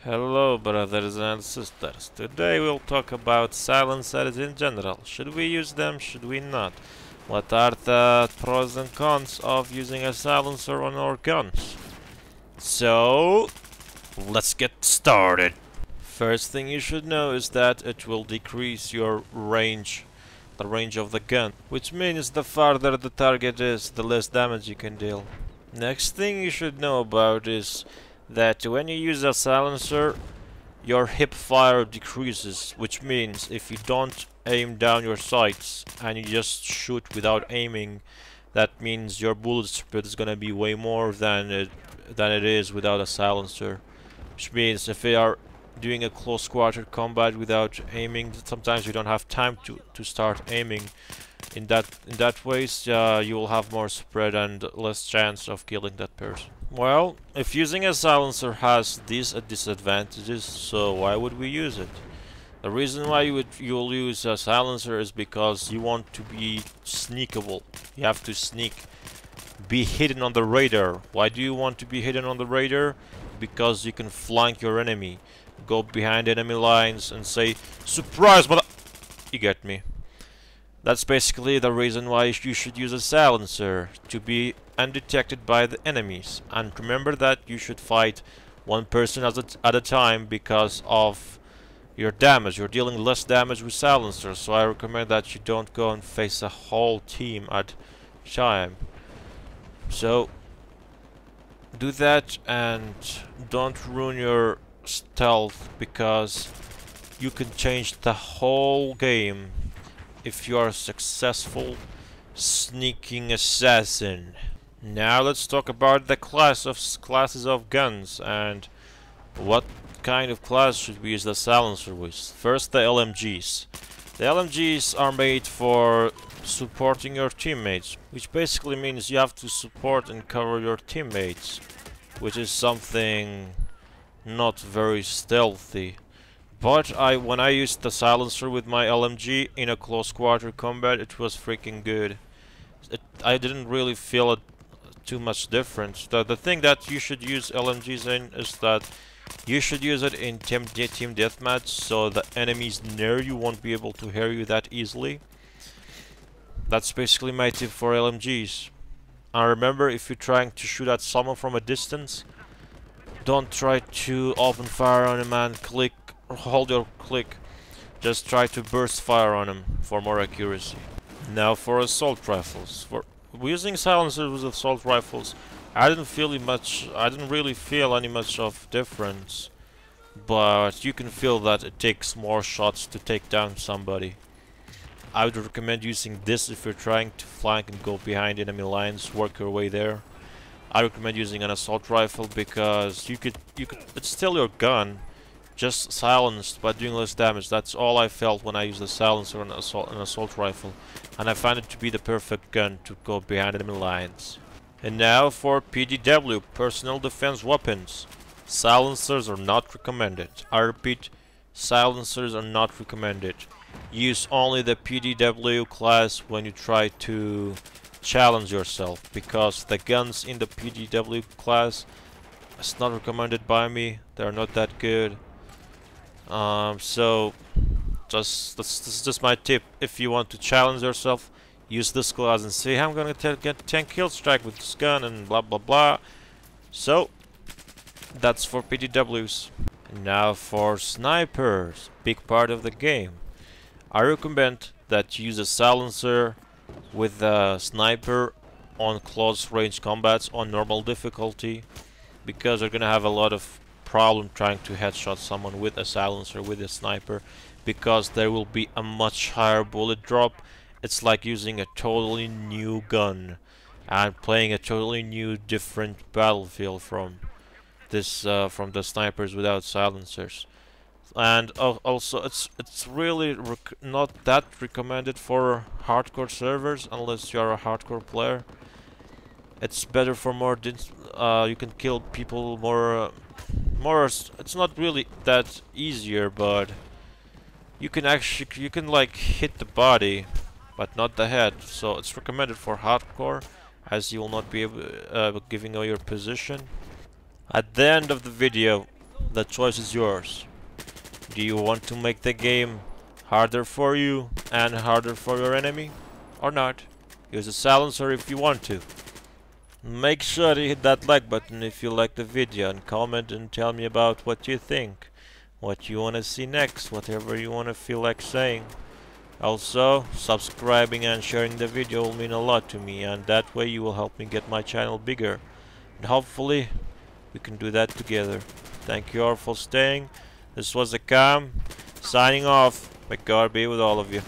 Hello brothers and sisters. Today we'll talk about silencers in general. Should we use them? Should we not? What are the pros and cons of using a silencer on our guns? So, let's get started. First thing you should know is that it will decrease your range, the range of the gun, which means the farther the target is, the less damage you can deal. Next thing you should know about is that when you use a silencer, your hip fire decreases, which means if you don't aim down your sights and you just shoot without aiming, that means your bullet speed is gonna be way more than it is without a silencer. Which means if you are doing a close quarter combat without aiming, sometimes you don't have time to start aiming. In that ways, you will have more spread and less chance of killing that person. Well, if using a silencer has these disadvantages, so why would we use it? The reason why you'll use a silencer is because you want to be sneakable. You have to sneak, be hidden on the radar. Why do you want to be hidden on the radar? Because you can flank your enemy, go behind enemy lines and say, "Surprise, mother!" You get me. That's basically the reason why you should use a silencer, to be undetected by the enemies. And remember that you should fight one person at a time because of your damage. You're dealing less damage with silencers, so I recommend that you don't go and face a whole team at a time. So do that and don't ruin your stealth, because you can change the whole game if you are a successful sneaking assassin. Now let's talk about the classes of guns and what kind of class should we use the silencer with. First, the LMGs. The LMGs are made for supporting your teammates, which basically means you have to support and cover your teammates, which is something not very stealthy. But when I used the silencer with my LMG in a close quarter combat, it was freaking good. I didn't really feel it too much difference. The thing that you should use LMGs in is that you should use it in team deathmatch, so the enemies near you won't be able to hear you that easily. That's basically my tip for LMGs. And remember, if you're trying to shoot at someone from a distance, don't try to open fire on him and hold your click. Just try to burst fire on him for more accuracy. Now for assault rifles. For using silencers with assault rifles, I didn't really feel any much of difference, but you can feel that it takes more shots to take down somebody. I would recommend using this if you're trying to flank and go behind enemy lines, work your way there. I recommend using an assault rifle because it's still your gun, just silenced but doing less damage. That's all I felt when I used the silencer on an assault rifle, and I found it to be the perfect gun to go behind enemy lines. And now for PDW, personal defense weapons. Silencers are not recommended. I repeat, silencers are not recommended. Use only the PDW class when you try to challenge yourself, because the guns in the PDW class, it's not recommended by me. They're not that good. So this is just my tip. If you want to challenge yourself, use this class and say, I'm gonna get 10 kill strike with this gun and blah blah blah. So that's for PDWs. Now for snipers, big part of the game. I recommend that you use a silencer with a sniper on close range combats on normal difficulty, because you're gonna have a lot of problem trying to headshot someone with a silencer with a sniper, because there will be a much higher bullet drop. It's like using a totally new gun and playing a totally new different battlefield from the snipers without silencers. And also it's really not that recommended for hardcore servers unless you are a hardcore player. It's better for more you can kill people more. It's not really that easier, but you can like hit the body but not the head. So it's recommended for hardcore, as you will not be able giving away your position. At the end of the video, the choice is yours. Do you want to make the game harder for you and harder for your enemy? Or not? Use a silencer if you want to. Make sure to hit that like button if you like the video, and comment and tell me about what you think, what you want to see next, whatever you want to feel like saying. Also, subscribing and sharing the video will mean a lot to me, and that way you will help me get my channel bigger. And hopefully, we can do that together. Thank you all for staying. This was Akam, signing off. May God be with all of you.